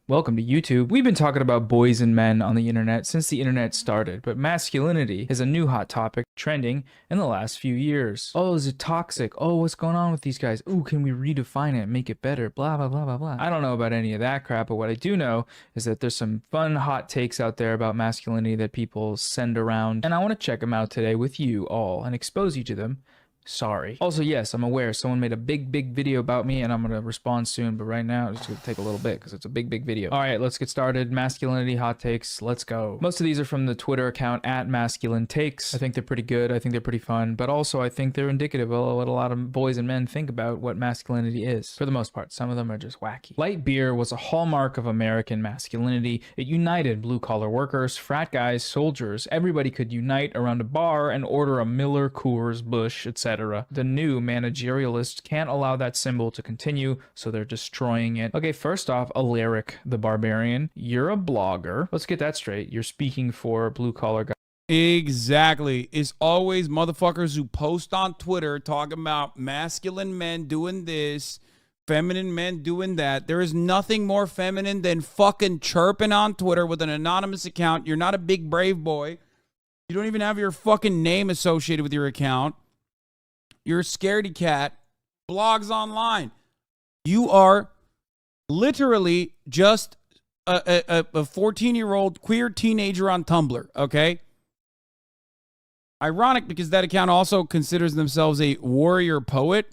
Welcome to YouTube. We've been talking about boys and men on the internet since the internet started, but masculinity is a new hot topic trending in the last few years. Oh, is it toxic? Oh, what's going on with these guys? Ooh, can we redefine it, make it better? Blah, blah, blah, blah, blah. I don't know about any of that crap, but what I do know is that there's some fun hot takes out there about masculinity that people send around, and I want to check them out today with you all and expose you to them. Sorry. Also, yes, I'm aware someone made a big video about me and I'm going to respond soon, but right now it's going to take a little bit because it's a big video. All right, let's get started. Masculinity hot takes. Let's go. Most of these are from the Twitter account at Masculine Takes. I think they're pretty good. I think they're pretty fun, but also I think they're indicative of what a lot of boys and men think about what masculinity is. For the most part, some of them are just wacky. Light beer was a hallmark of American masculinity. It united blue-collar workers, frat guys, soldiers. Everybody could unite around a bar and order a Miller, Coors, Busch, etc. The new managerialists can't allow that symbol to continue, so they're destroying it. Okay, first off, Alaric the Barbarian, you're a blogger. Let's get that straight. You're speaking for blue-collar guys. Exactly. It's always motherfuckers who post on Twitter talking about masculine men doing this, feminine men doing that. There is nothing more feminine than fucking chirping on Twitter with an anonymous account. You're not a big brave boy. You don't even have your fucking name associated with your account. You're a scaredy cat, blogs online. You are literally just a 14-year-old queer teenager on Tumblr, okay? Ironic because that account also considers themselves a warrior poet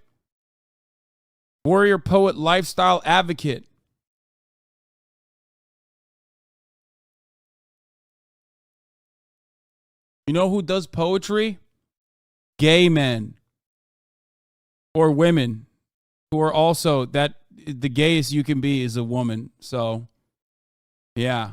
lifestyle advocate. You know who does poetry? Gay men. Or women who are also that the gayest you can be is a woman. So, yeah.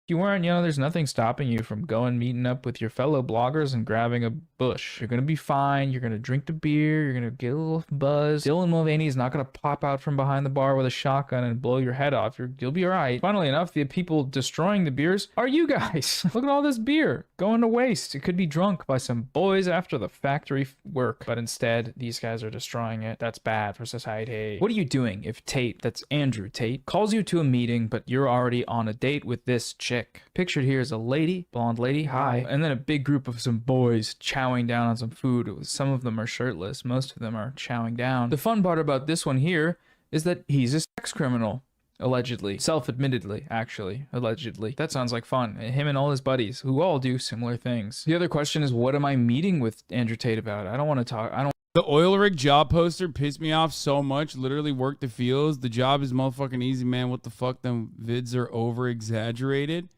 If you weren't, there's nothing stopping you from meeting up with your fellow bloggers and grabbing a bush. You're gonna be fine. You're gonna drink the beer. You're gonna get a little buzz. Dylan Mulvaney is not gonna pop out from behind the bar with a shotgun and blow your head off. You'll be all right. Funnily enough, the people destroying the beers are you guys. Look at all this beer going to waste. It could be drunk by some boys after the factory work, but instead, these guys are destroying it. That's bad for society. What are you doing if Tate, that's Andrew Tate, calls you to a meeting, but you're already on a date with this chick? Pictured here is a lady, blonde lady, hi, and then a big group of some boys chowing down on some food. Some of them are shirtless, most of them are chowing down. The fun part about this one here is that he's a sex criminal. Allegedly. Self-admittedly, actually. Allegedly. That sounds like fun. Him and all his buddies, who all do similar things. The other question is, what am I meeting with Andrew Tate about? I don't want to talk. The oil rig job poster pissed me off so much. Literally worked the fields. The job is motherfucking easy, man. What the fuck? Them vids are over-exaggerated.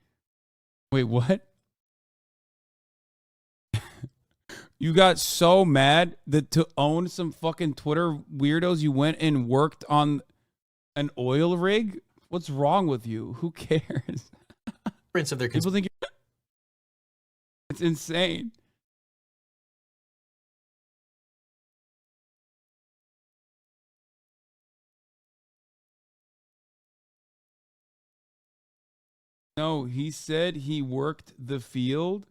Wait, what? You got so mad that to own some fucking Twitter weirdos, you went and worked on an oil rig? What's wrong with you? Who cares? Of their People think it's insane. No, he said he worked the field.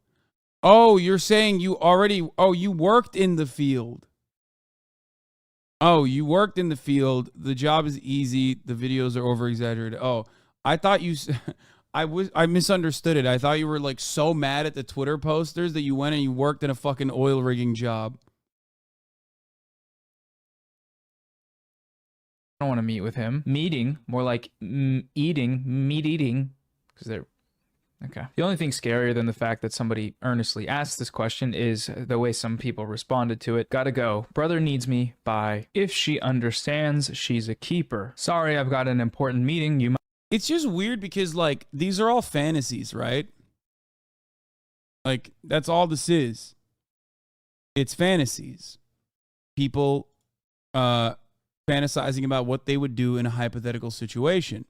Oh, you're saying you worked in the field. Oh, you worked in the field. The job is easy. The videos are over exaggerated. Oh, I thought you I misunderstood it. I thought you were like so mad at the Twitter posters that you went and you worked in a fucking oil rigging job. I don't want to meet with him. Meeting, more like meat eating. Because they're okay. The only thing scarier than the fact that somebody earnestly asked this question is the way some people responded to it. Gotta go. Brother needs me. Bye. If she understands, she's a keeper. Sorry, I've got an important meeting. You might. It's just weird because like these are all fantasies, right? Like that's all this is. It's fantasies. People fantasizing about what they would do in a hypothetical situation.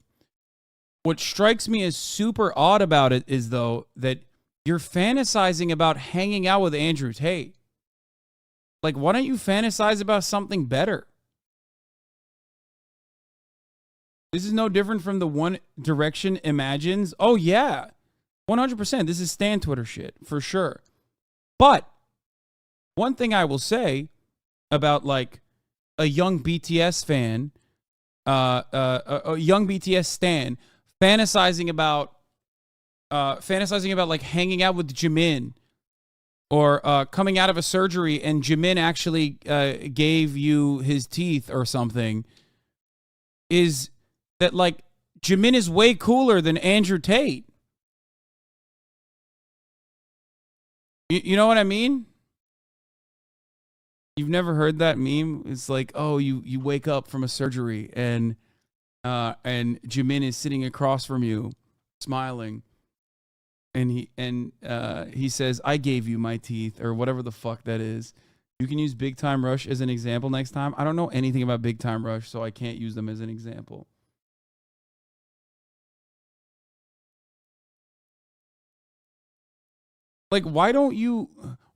What strikes me as super odd about it is, though, that you're fantasizing about hanging out with Andrew Tate. Like, why don't you fantasize about something better? This is no different from the One Direction Imagines. Oh, yeah. 100%. This is Stan Twitter shit, for sure. But one thing I will say about, like, a young BTS fan, a young BTS stan, fantasizing about like hanging out with Jimin, or coming out of a surgery and Jimin actually gave you his teeth or something, is that like Jimin is way cooler than Andrew Tate. You know what I mean? You've never heard that meme? It's like, oh, you wake up from a surgery and Jimin is sitting across from you, smiling, and he says, "I gave you my teeth," or whatever the fuck that is. You can use Big Time Rush as an example next time. I don't know anything about Big Time Rush, so I can't use them as an example. Like, why don't you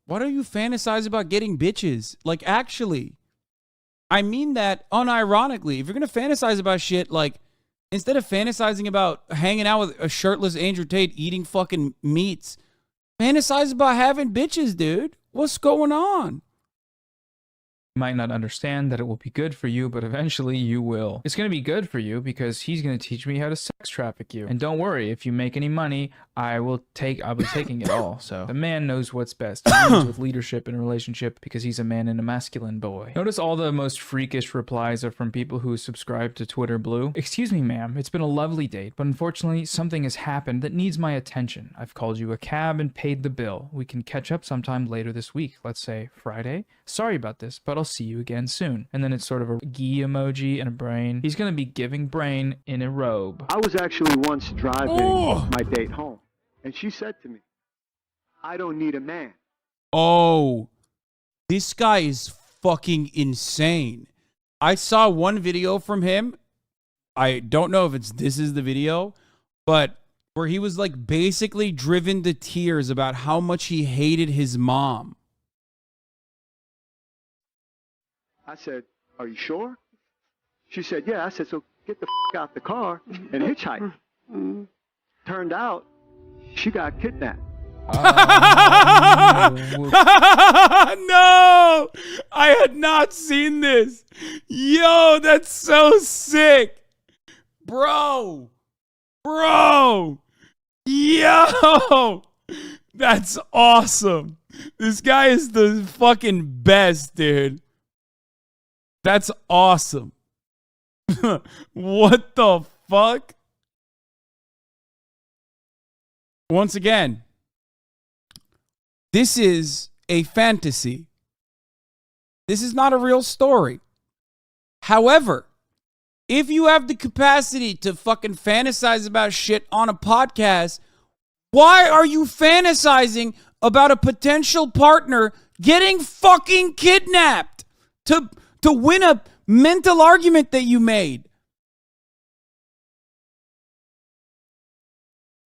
fantasize about getting bitches? Like, actually, I mean that unironically. If you're gonna fantasize about shit, like, instead of fantasizing about hanging out with a shirtless Andrew Tate eating fucking meats, fantasize about having bitches, dude. What's going on? You might not understand that it will be good for you, but eventually you will. It's going to be good for you because he's going to teach me how to sex traffic you. And don't worry, if you make any money, I'll be taking it all. So the man knows what's best. He leads with leadership in a relationship because he's a man and a masculine boy. Notice all the most freakish replies are from people who subscribe to Twitter Blue. Excuse me, ma'am. It's been a lovely date, but unfortunately something has happened that needs my attention. I've called you a cab and paid the bill. We can catch up sometime later this week. Let's say Friday. Sorry about this, but I'll see you again soon. And then it's sort of a gee emoji and a brain. He's going to be giving brain in a robe. I was actually once driving my date home, and she said to me, "I don't need a man." Oh, this guy is fucking insane. I saw one video from him. I don't know if this is the video, but where he was like basically driven to tears about how much he hated his mom. I said, "Are you sure?" She said, "Yeah." I said, "So get the out the car and hitchhike." Turned out, she got kidnapped. No, I had not seen this. Yo, that's so sick. Bro. Yo, that's awesome. This guy is the fucking best, dude. That's awesome. What the fuck? Once again, this is a fantasy. This is not a real story. However, if you have the capacity to fucking fantasize about shit on a podcast, why are you fantasizing about a potential partner getting fucking kidnapped to win a mental argument that you made?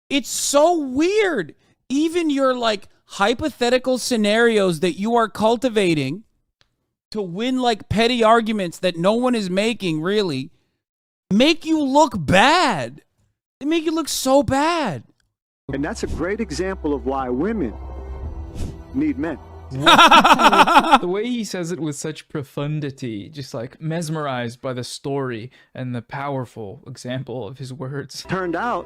It's so weird. Even your like hypothetical scenarios that you are cultivating to win like petty arguments that no one is making really make you look bad. They make you look so bad. And that's a great example of why women need men. The way he says it with such profundity, just like mesmerized by the story and the powerful example of his words. Turned out,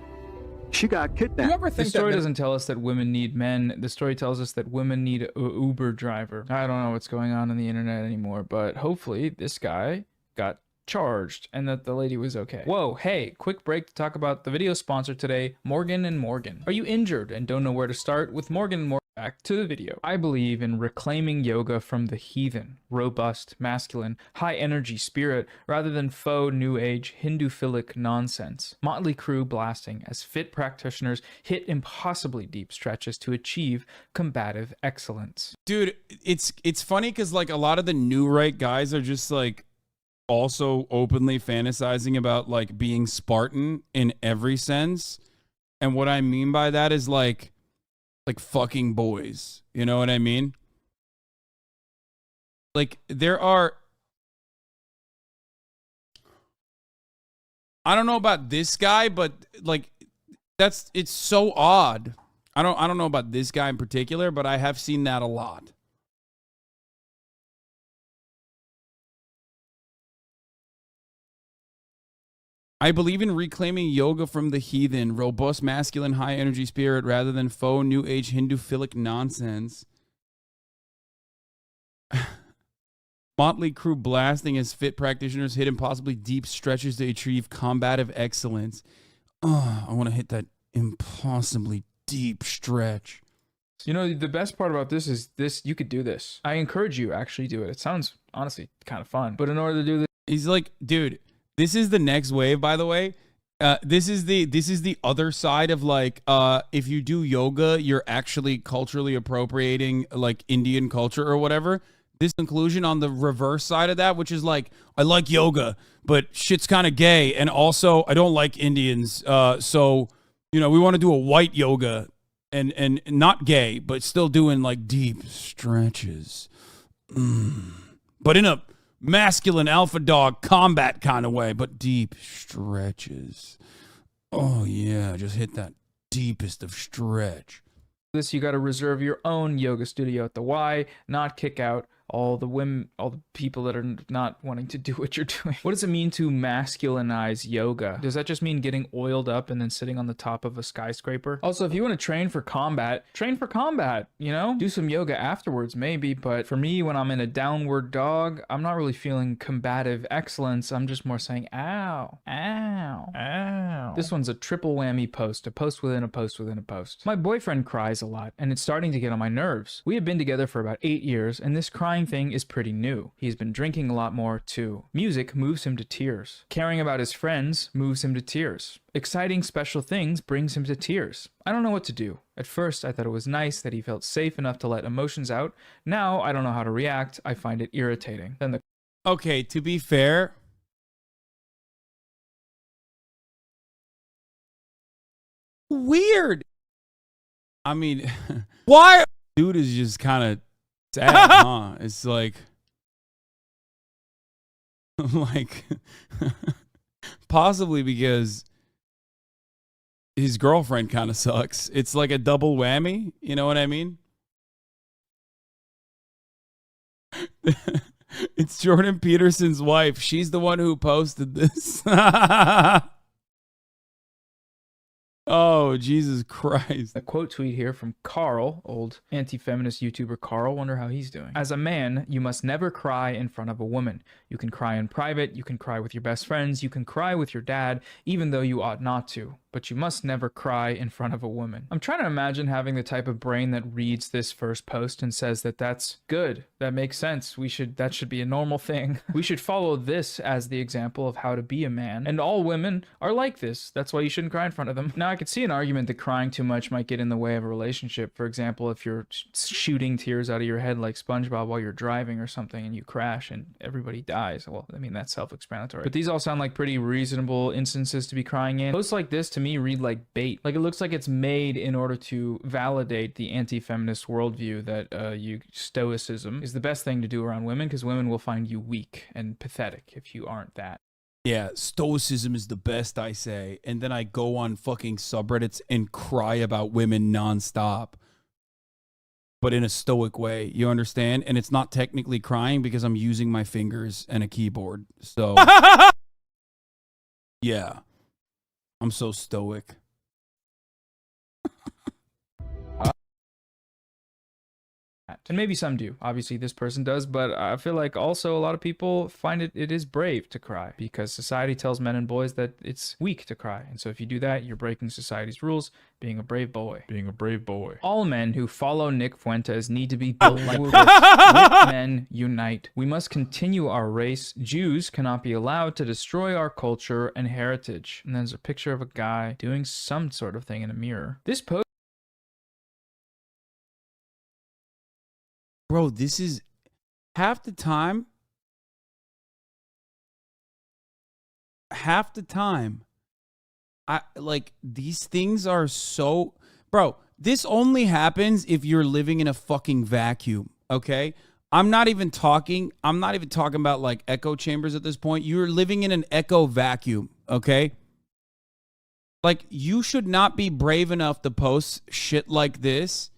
she got kidnapped. You ever The think story that doesn't tell us that women need men. The story tells us that women need a Uber driver. I don't know what's going on the internet anymore, but hopefully this guy got charged and that the lady was okay. Whoa, hey, quick break to talk about the video sponsor today, Morgan & Morgan. Are you injured and don't know where to start? With Morgan & Morgan, back to the video. I believe in reclaiming yoga from the heathen, robust, masculine, high-energy spirit rather than faux new age Hindu-philic nonsense. Motley Crue blasting as fit practitioners hit impossibly deep stretches to achieve combative excellence. Dude, it's funny because like a lot of the new right guys are just like also openly fantasizing about like being Spartan in every sense. And what I mean by that is like fucking boys. You know what I mean? Like there are, I don't know about this guy, but like it's so odd. I don't know about this guy in particular, but I have seen that a lot. I believe in reclaiming yoga from the heathen, robust, masculine, high energy spirit rather than faux new age Hindu philic nonsense. Motley Crue blasting as fit practitioners hit impossibly deep stretches to achieve combative excellence. Oh, I want to hit that impossibly deep stretch. You know, the best part about this is you could do this. I encourage you actually do it. It sounds honestly kind of fun. But in order to do this, he's like, dude, this is the next wave, by the way. This is the other side of like, if you do yoga, you're actually culturally appropriating like Indian culture or whatever. This conclusion on the reverse side of that, which is like, I like yoga, but shit's kind of gay, and also I don't like Indians. So you know, we want to do a white yoga. And not gay, but still doing like deep stretches. But in a masculine alpha dog combat kind of way, but deep stretches. Oh yeah, just hit that deepest of stretch. you got to reserve your own yoga studio at the Y, not kick out all the women, all the people that are not wanting to do what you're doing. What does it mean to masculinize yoga? Does that just mean getting oiled up and then sitting on the top of a skyscraper? Also, if you want to train for combat, you know? Do some yoga afterwards, maybe, but for me, when I'm in a downward dog, I'm not really feeling combative excellence. I'm just more saying, ow, ow, ow. This one's a triple whammy post, a post within a post within a post. My boyfriend cries a lot, and it's starting to get on my nerves. We have been together for about 8 years, and this crying thing is pretty new. He's been drinking a lot more too. Music moves him to tears. Caring about his friends moves him to tears. Exciting special things brings him to tears. I don't know what to do. At first, I thought it was nice that he felt safe enough to let emotions out. Now, I don't know how to react. I find it irritating. Then okay, to be fair, weird. I mean, why? Dude is just kind of sad, huh? It's like possibly because his girlfriend kind of sucks. It's like a double whammy. You know what I mean? It's Jordan Peterson's wife. She's the one who posted this. Oh, Jesus Christ. A quote tweet here from Carl, old anti-feminist YouTuber Carl. Wonder how he's doing. As a man, you must never cry in front of a woman. You can cry in private. You can cry with your best friends. You can cry with your dad, even though you ought not to. But you must never cry in front of a woman. I'm trying to imagine having the type of brain that reads this first post and says that that's good. That makes sense. That should be a normal thing. We should follow this as the example of how to be a man. And all women are like this. That's why you shouldn't cry in front of them. Now, I could see an argument that crying too much might get in the way of a relationship. For example, if you're shooting tears out of your head like SpongeBob while you're driving or something and you crash and everybody dies. Well, I mean, that's self-explanatory. But these all sound like pretty reasonable instances to be crying in. Posts like this, to me, read like bait. Like, it looks like it's made in order to validate the anti-feminist worldview that stoicism is the best thing to do around women, because women will find you weak and pathetic if you aren't that. Yeah, stoicism is the best, I say. And then I go on fucking subreddits and cry about women nonstop. But in a stoic way, you understand? And it's not technically crying because I'm using my fingers and a keyboard. So, yeah. I'm so stoic. And maybe some do. Obviously, this person does, but I feel like also a lot of people find it is brave to cry, because society tells men and boys that it's weak to cry. And so if you do that, you're breaking society's rules, being a brave boy. Being a brave boy. All men who follow Nick Fuentes need to be built like with men unite. We must continue our race. Jews cannot be allowed to destroy our culture and heritage. And there's a picture of a guy doing some sort of thing in a mirror. This post, bro, this is half the time. I like these things are so, bro, this only happens if you're living in a fucking vacuum, okay? I'm not even talking about like echo chambers at this point. You're living in an echo vacuum, okay? Like, you should not be brave enough to post shit like this.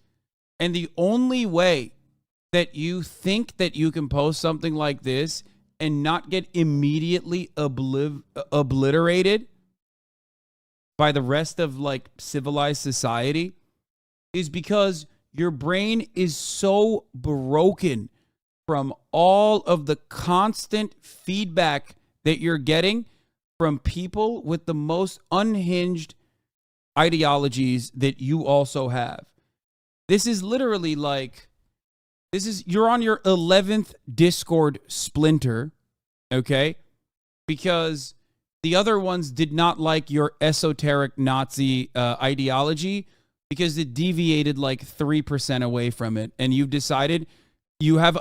And the only way that you think that you can post something like this and not get immediately obliterated by the rest of like civilized society is because your brain is so broken from all of the constant feedback that you're getting from people with the most unhinged ideologies that you also have. This is literally like, you're on your 11th Discord splinter, okay? Because the other ones did not like your esoteric Nazi ideology because it deviated like 3% away from it. And you've decided you have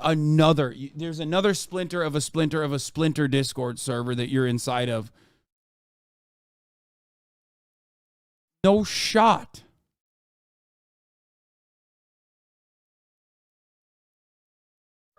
there's another splinter of a splinter of a splinter Discord server that you're inside of. No shot.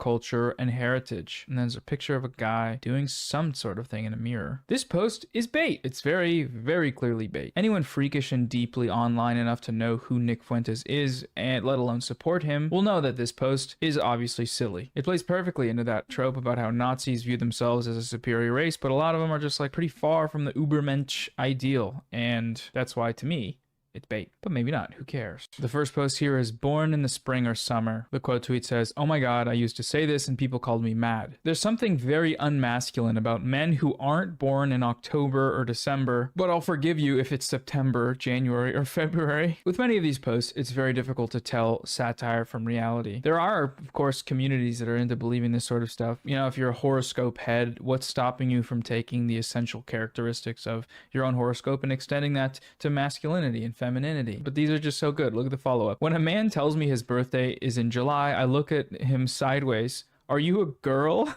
Culture and heritage. And then there's a picture of a guy doing some sort of thing in a mirror. This post is bait. It's very, very clearly bait. Anyone freakish and deeply online enough to know who Nick Fuentes is, and let alone support him, will know that this post is obviously silly. It plays perfectly into that trope about how Nazis view themselves as a superior race, but a lot of them are just like pretty far from the Ubermensch ideal, and that's why, to me, it's bait, but maybe not. Who cares? The first post here is born in the spring or summer. The quote tweet says, "Oh my god, I used to say this and people called me mad." There's something very unmasculine about men who aren't born in October or December, but I'll forgive you if it's September, January, or February. With many of these posts, it's very difficult to tell satire from reality. There are, of course, communities that are into believing this sort of stuff. You know, if you're a horoscope head, what's stopping you from taking the essential characteristics of your own horoscope and extending that to masculinity and femininity? But these are just so good. Look at the follow-up. When a man tells me his birthday is in July, I look at him sideways. Are you a girl?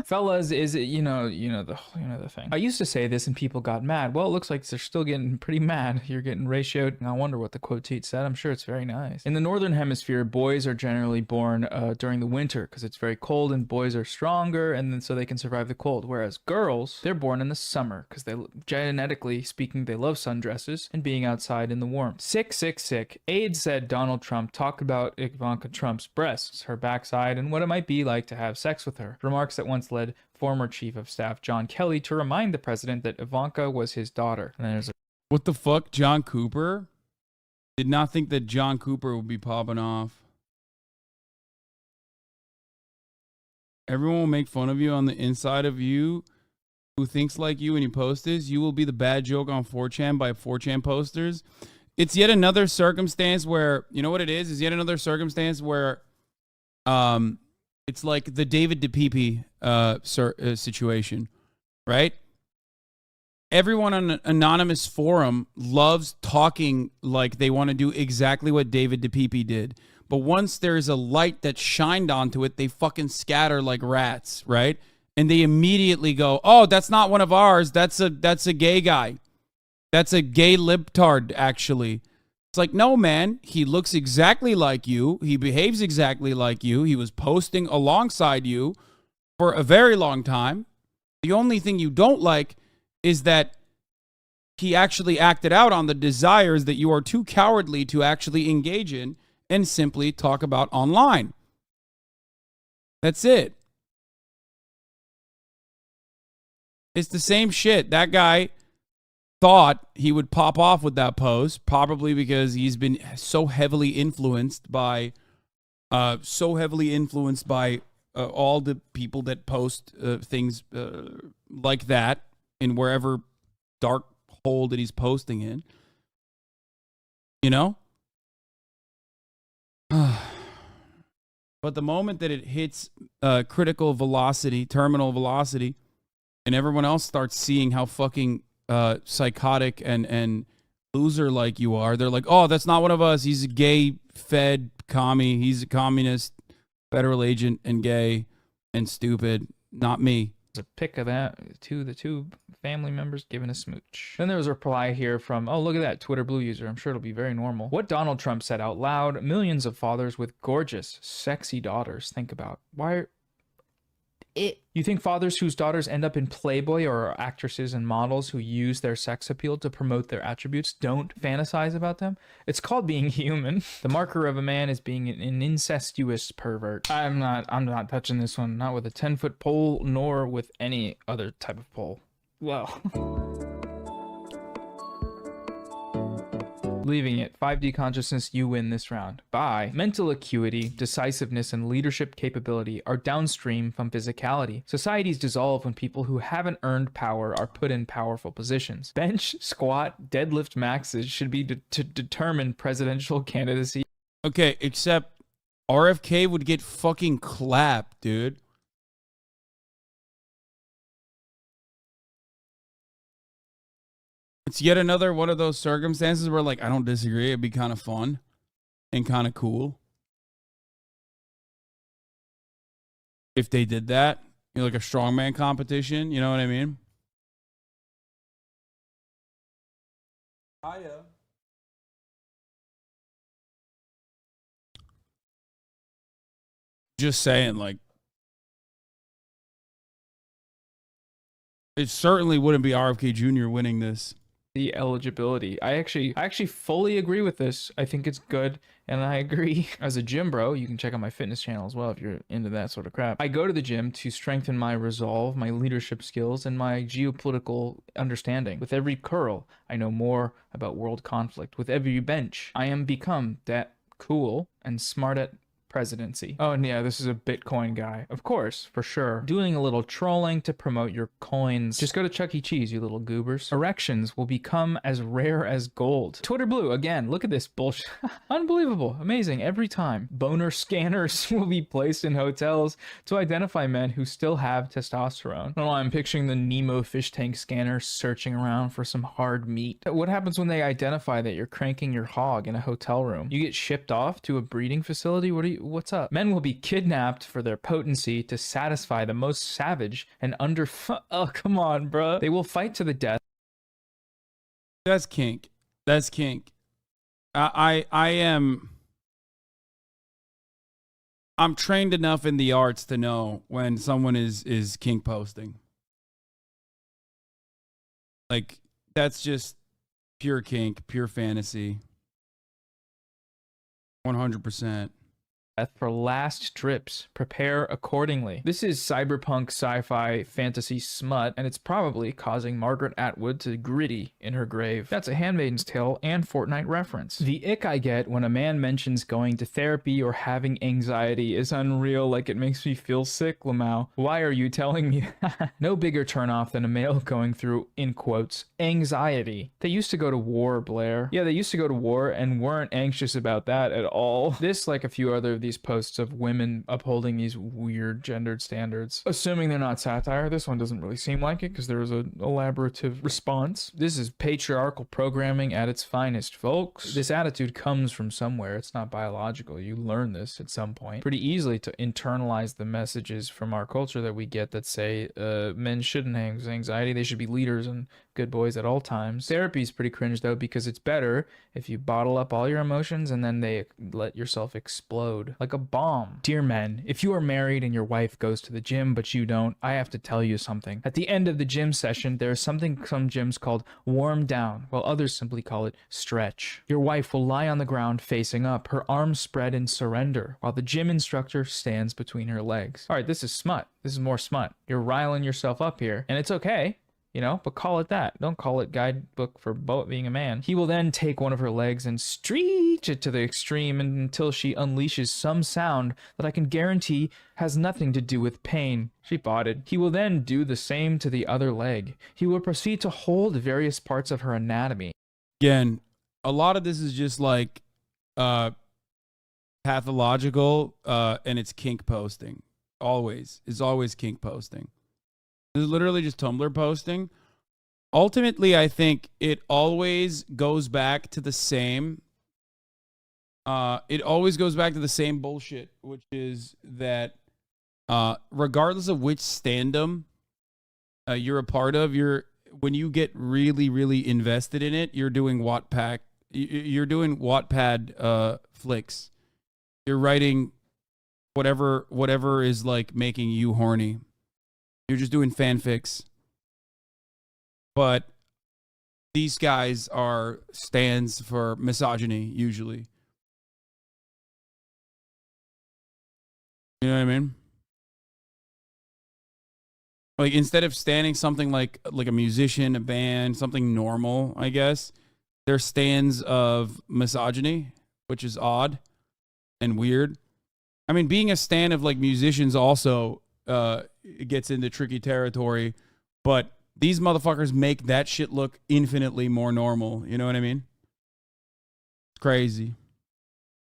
Fellas, is it, you know the thing. I used to say this and people got mad. Well, it looks like they're still getting pretty mad. You're getting ratioed. I wonder what the quote tweet said. I'm sure it's very nice. In the Northern Hemisphere, boys are generally born during the winter because it's very cold and boys are stronger and then so they can survive the cold. Whereas girls, they're born in the summer because they, genetically speaking, they love sundresses and being outside in the warmth. Sick. AIDS said Donald Trump talked about Ivanka Trump's breasts, her backside, and what it might be like to have sex with her. Remarks that once led former Chief of Staff John Kelly to remind the president that Ivanka was his daughter. And then there's what the fuck, John Cooper? Did not think that John Cooper would be popping off. Everyone will make fun of you on the inside of you who thinks like you when you post this. You will be the bad joke on 4chan by 4chan posters. It's yet another circumstance where, you know what it is? It's yet another circumstance where it's like the David DePipe situation, right? Everyone on an anonymous forum loves talking like they want to do exactly what David DePipe did. But once there's a light that shined onto it, they fucking scatter like rats, right? And they immediately go, "Oh, that's not one of ours. That's a gay guy. That's a gay libtard, actually." It's like, no, man, he looks exactly like you. He behaves exactly like you. He was posting alongside you for a very long time. The only thing you don't like is that he actually acted out on the desires that you are too cowardly to actually engage in and simply talk about online. That's it. It's the same shit. That guy thought he would pop off with that post, probably because he's been so heavily influenced by all the people that post things like that in wherever dark hole that he's posting in. You know? But the moment that it hits critical velocity, terminal velocity, and everyone else starts seeing how fucking psychotic and loser like you are, they're like, "Oh, that's not one of us. He's a gay fed commie. He's a communist, federal agent, and gay and stupid. Not me." a pic of that the two family members giving a smooch. Then there was a reply here from, oh, look at that Twitter Blue user. I'm sure it'll be very normal. What Donald Trump said out loud, millions of fathers with gorgeous, sexy daughters think about. Why? You think fathers whose daughters end up in Playboy or are actresses and models who use their sex appeal to promote their attributes don't fantasize about them? It's called being human. The marker of a man is being an incestuous pervert. I'm not touching this one, not with a 10-foot pole, nor with any other type of pole. Well. Leaving it. 5D consciousness, you win this round. Bye. Mental acuity, decisiveness, and leadership capability are downstream from physicality. Societies dissolve when people who haven't earned power are put in powerful positions. Bench, squat, deadlift maxes should be to determine presidential candidacy. Okay, except RFK would get fucking clapped, dude. It's yet another one of those circumstances where, like, I don't disagree. It'd be kind of fun and kind of cool if they did that. You know, like a strongman competition. You know what I mean? Hiya. Just saying, like, it certainly wouldn't be RFK Jr. winning this. The eligibility. I actually fully agree with this. I think it's good, and I agree. As a gym bro, you can check out my fitness channel as well if you're into that sort of crap. I go to the gym to strengthen my resolve, my leadership skills, and my geopolitical understanding. With every curl, I know more about world conflict. With every bench, I am become that cool and smart at presidency. Oh, and yeah, this is a Bitcoin guy. Of course, for sure. Doing a little trolling to promote your coins. Just go to Chuck E. Cheese, you little goobers. Erections will become as rare as gold. Twitter blue, again, look at this bullshit. Unbelievable. Amazing. Every time. Boner scanners will be placed in hotels to identify men who still have testosterone. I don't know why I'm picturing the Nemo fish tank scanner searching around for some hard meat. What happens when they identify that you're cranking your hog in a hotel room? You get shipped off to a breeding facility? What's up? Men will be kidnapped for their potency to satisfy the most savage and oh, come on, bruh. They will fight to the death. That's kink. That's kink. I'm trained enough in the arts to know when someone is kink posting. Like, that's just pure kink, pure fantasy. 100%. For last trips. Prepare accordingly. This is cyberpunk sci-fi fantasy smut, and it's probably causing Margaret Atwood to gritty in her grave. That's a Handmaid's Tale and Fortnite reference. The ick I get when a man mentions going to therapy or having anxiety is unreal, like it makes me feel sick, Lamau. Why are you telling me that? No bigger turnoff than a male going through, in quotes, anxiety. They used to go to war, Blair. Yeah, they used to go to war and weren't anxious about that at all. This, like a few other of these posts of women upholding these weird gendered standards. Assuming they're not satire, this one doesn't really seem like it because there was an elaborative response. This is patriarchal programming at its finest, folks. This attitude comes from somewhere. It's not biological. You learn this at some point pretty easily to internalize the messages from our culture that we get that say men shouldn't have anxiety. They should be leaders and good boys at all times. Therapy is pretty cringe though because it's better if you bottle up all your emotions and then they let yourself explode like a bomb. Dear men, if you are married and your wife goes to the gym but you don't, I have to tell you something. At the end of the gym session, there is something some gyms called warm down, while others simply call it stretch. Your wife will lie on the ground facing up, her arms spread in surrender, while the gym instructor stands between her legs. All right, this is smut. This is more smut. You're riling yourself up here, and it's okay. You know, but call it that. Don't call it guidebook for being a man. He will then take one of her legs and stretch it to the extreme until she unleashes some sound that I can guarantee has nothing to do with pain. She bought it. He will then do the same to the other leg. He will proceed to hold various parts of her anatomy. Again, a lot of this is just like pathological and it's kink posting. Always. It's always kink posting. This is literally just Tumblr posting. Ultimately, I think it always goes back to the same. It always goes back to the same bullshit, which is that regardless of which standum you're a part of, when you get really, really invested in it, you're doing Wattpad. You're doing Wattpad flicks. You're writing whatever is like making you horny. You're just doing fanfics. But these guys are stands for misogyny, usually. You know what I mean? Like, instead of standing something like a musician, a band, something normal, I guess, they're stands of misogyny, which is odd and weird. I mean, being a stan of like musicians also it gets into tricky territory, but these motherfuckers make that shit look infinitely more normal. You know what I mean? It's crazy.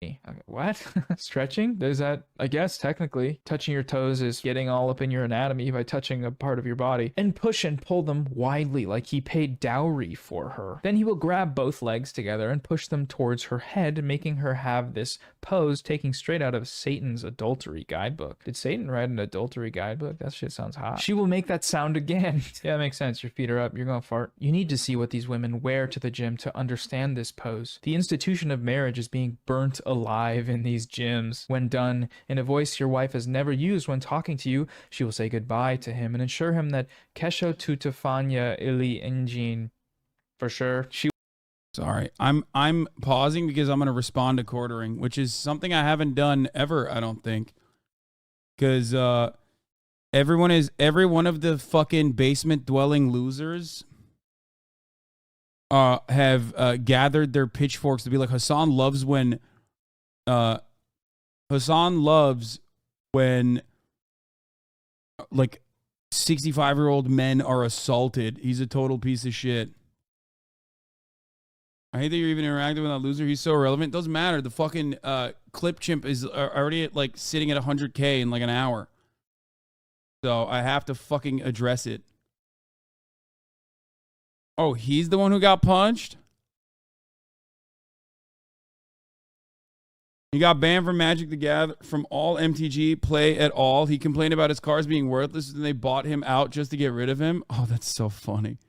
Okay, what? Stretching? There's that, I guess, technically. Touching your toes is getting all up in your anatomy by touching a part of your body. And push and pull them widely like he paid dowry for her. Then he will grab both legs together and push them towards her head, making her have this pose taking straight out of Satan's adultery guidebook. Did Satan write an adultery guidebook? That shit sounds hot. She will make that sound again. Yeah, that makes sense. Your feet are up. You're gonna fart. You need to see what these women wear to the gym to understand this pose. The institution of marriage is being burnt alive in these gyms. When done in a voice your wife has never used when talking to you, she will say goodbye to him and assure him that Kesho tutafanya ili engine for sure. Sorry, I'm pausing because I'm gonna respond to quartering, which is something I haven't done ever, I don't think. Because every one of the fucking basement dwelling losers have gathered their pitchforks to be like, Hasan loves when like 65-year-old men are assaulted. He's a total piece of shit. I hate that you're even interacting with that loser. He's so irrelevant. Doesn't matter. The fucking clip chimp is already at like sitting at 100K in like an hour. So I have to fucking address it. Oh, he's the one who got punched? He got banned from Magic the Gathering, from all MTG play at all. He complained about his cars being worthless and they bought him out just to get rid of him. Oh, that's so funny.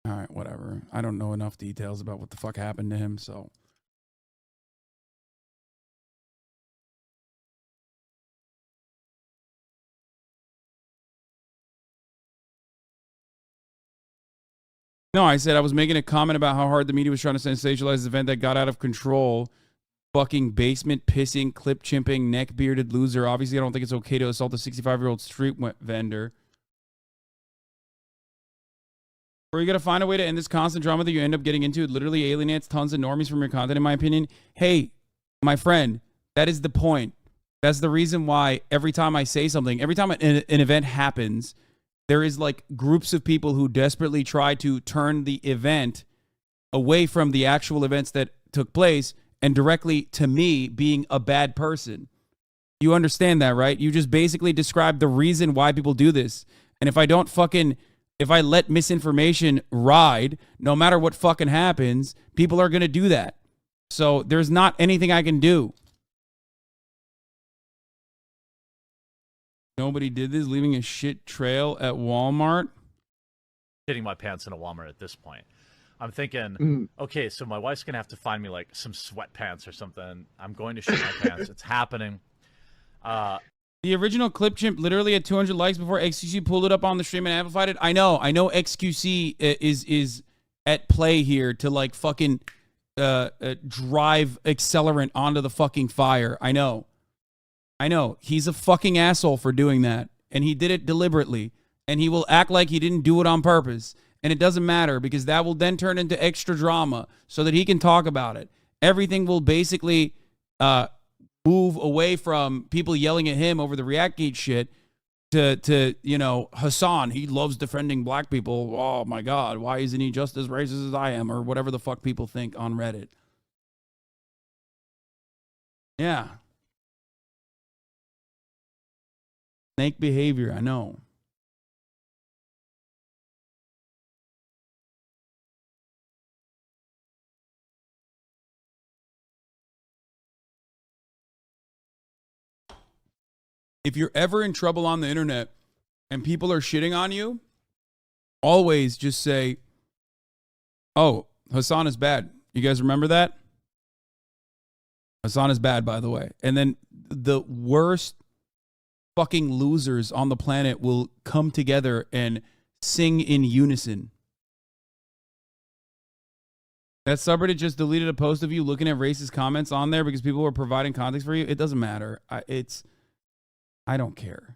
All right, whatever. I don't know enough details about what the fuck happened to him, so. No, I said I was making a comment about how hard the media was trying to sensationalize this event that got out of control. Fucking basement pissing, clip chimping, neck bearded loser. Obviously, I don't think it's okay to assault a 65-year-old street vendor. Or you got to find a way to end this constant drama that you end up getting into. It literally alienates tons of normies from your content, in my opinion. Hey, my friend, that is the point. That's the reason why every time I say something, every time an event happens, there is like groups of people who desperately try to turn the event away from the actual events that took place and directly to me being a bad person. You understand that, right? You just basically described the reason why people do this. And if I let misinformation ride, no matter what fucking happens, people are going to do that. So there's not anything I can do. Nobody did this, leaving a shit trail at Walmart. Shitting my pants in a Walmart at this point. I'm thinking, okay, so my wife's going to have to find me like some sweatpants or something. I'm going to shit my pants. It's happening. The original clip chimp literally had 200 likes before XQC pulled it up on the stream and amplified it. I know XQC is at play here to like fucking drive accelerant onto the fucking fire. I know. He's a fucking asshole for doing that. And he did it deliberately. And he will act like he didn't do it on purpose. And it doesn't matter because that will then turn into extra drama so that he can talk about it. Everything will basically move away from people yelling at him over the Reactgate shit to you know, Hasan, he loves defending black people. Oh my God, why isn't he just as racist as I am? Or whatever the fuck people think on Reddit. Yeah. Snake behavior, I know. If you're ever in trouble on the internet and people are shitting on you, always just say, oh, Hasan is bad. You guys remember that? Hasan is bad, by the way. And then the worst fucking losers on the planet will come together and sing in unison. That subreddit just deleted a post of you looking at racist comments on there because people were providing context for you. It doesn't matter. I don't care.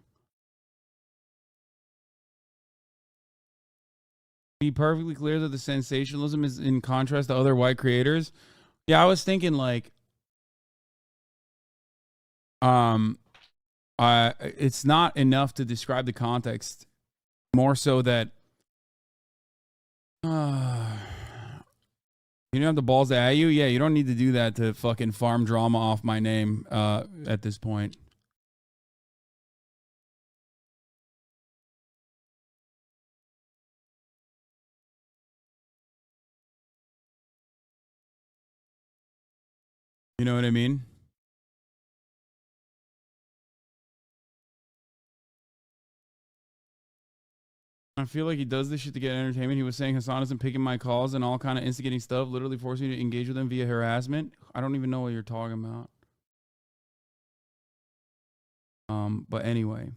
Be perfectly clear that the sensationalism is in contrast to other white creators. Yeah, I was thinking like, it's not enough to describe the context. More so that, you don't have the balls to at you. Yeah, you don't need to do that to fucking farm drama off my name at this point. You know what I mean? I feel like he does this shit to get entertainment. He was saying Hasan isn't picking my calls and all kind of instigating stuff, literally forcing me to engage with him via harassment. I don't even know what you're talking about. But anyway.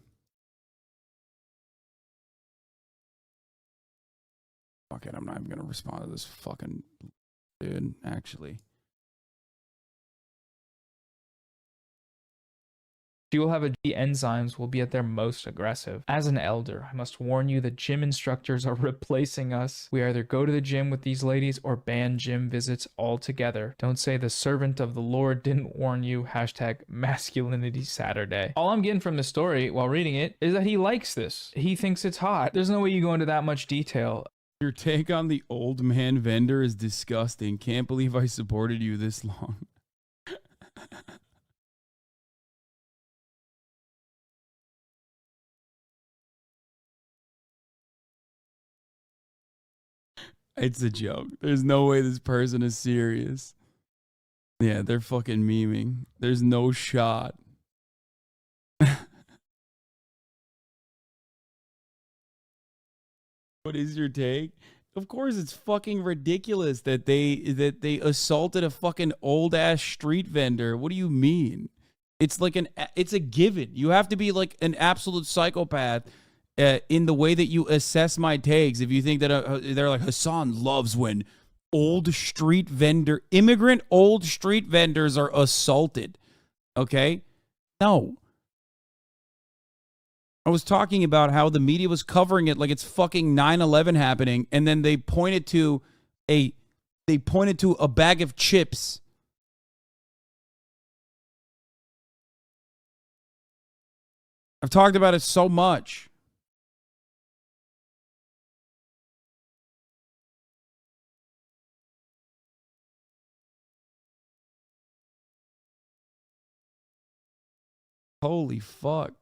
Fuck it, I'm not even gonna respond to this fucking dude, actually. She will have the enzymes will be at their most aggressive. As an elder, I must warn you that gym instructors are replacing us. We either go to the gym with these ladies or ban gym visits altogether. Don't say the servant of the Lord didn't warn you. Hashtag masculinity Saturday. All I'm getting from the story while reading it is that he likes this. He thinks it's hot. There's no way you go into that much detail. Your take on the old man vendor is disgusting. Can't believe I supported you this long. It's a joke. There's no way this person is serious. Yeah, they're fucking memeing. There's no shot. What is your take? Of course, it's fucking ridiculous that they assaulted a fucking old ass street vendor. What do you mean? It's like it's a given. You have to be like an absolute psychopath in the way that you assess my takes. If you think that they're like, Hasan loves when immigrant old street vendors are assaulted. Okay? No. I was talking about how the media was covering it like it's fucking 9/11 happening, and then they pointed to a bag of chips. I've talked about it so much. Holy fuck.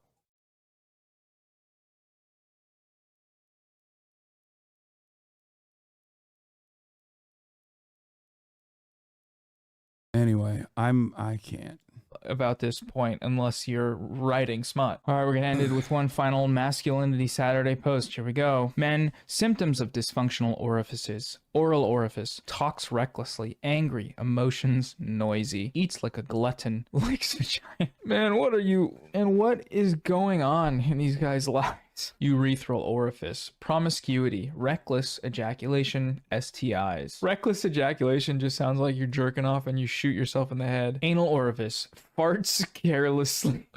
Anyway, I can't. About this point unless you're writing smut. All right, we're gonna end it with one final Masculinity Saturday post. Here we go. Men, symptoms of dysfunctional orifices. Oral orifice, talks recklessly, angry, emotions noisy, eats like a glutton, likes vagina. Man, what are you, and what is going on in these guys' lives? Urethral orifice, promiscuity, reckless ejaculation, STIs. Reckless ejaculation just sounds like you're jerking off and you shoot yourself in the head. Anal orifice, farts carelessly.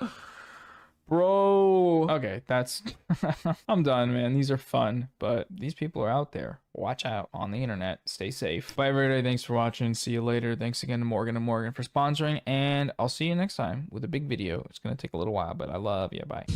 Bro. Okay, that's... I'm done, man. These are fun, but these people are out there. Watch out on the internet. Stay safe. Bye, everybody. Thanks for watching. See you later. Thanks again to Morgan & Morgan for sponsoring, and I'll see you next time with a big video. It's going to take a little while, but I love you. Bye.